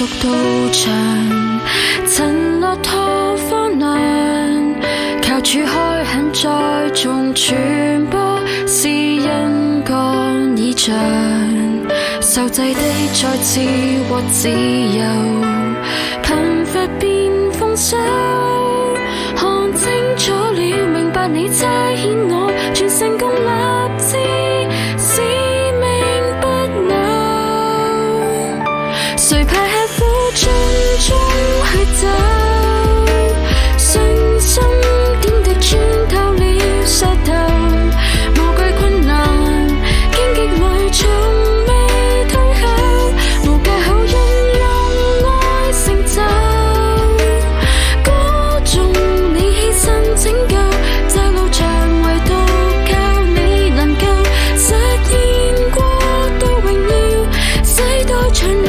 熟道場，陳落托荒涼，靠柱開墾栽種傳播，是因干倚仗，受制的再次獲自由，貧乏變豐收，看清楚了，明白你差遣我，全城共立志，使命不朽。誰排吃苦盡中去走，信心點滴穿透了石頭，無懼困難，荊棘裏從未退後，無界好運用愛成就，歌頌你犧牲拯救，這路長唯獨靠你能夠實現國度榮耀，世代長流。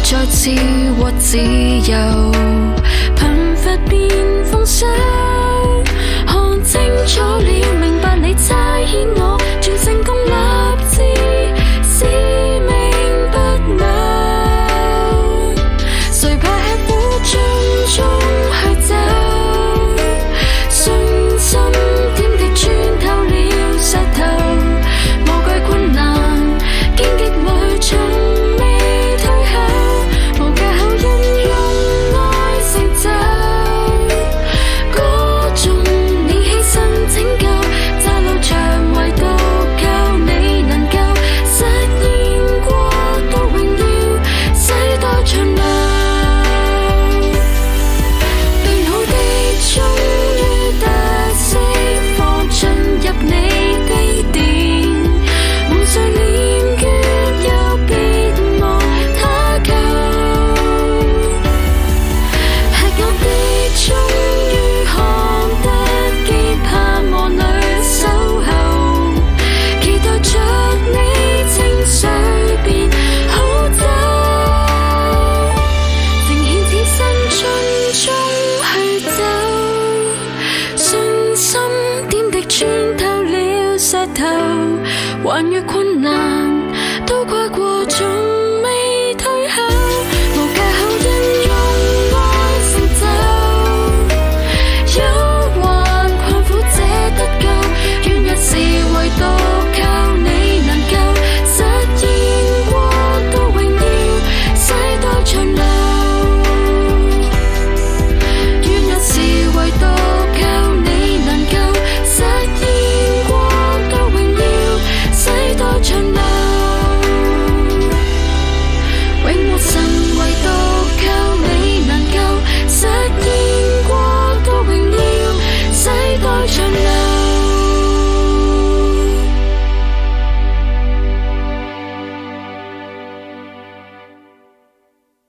再次獲自由，貧乏變豐收，看清楚了，明白你差遣我。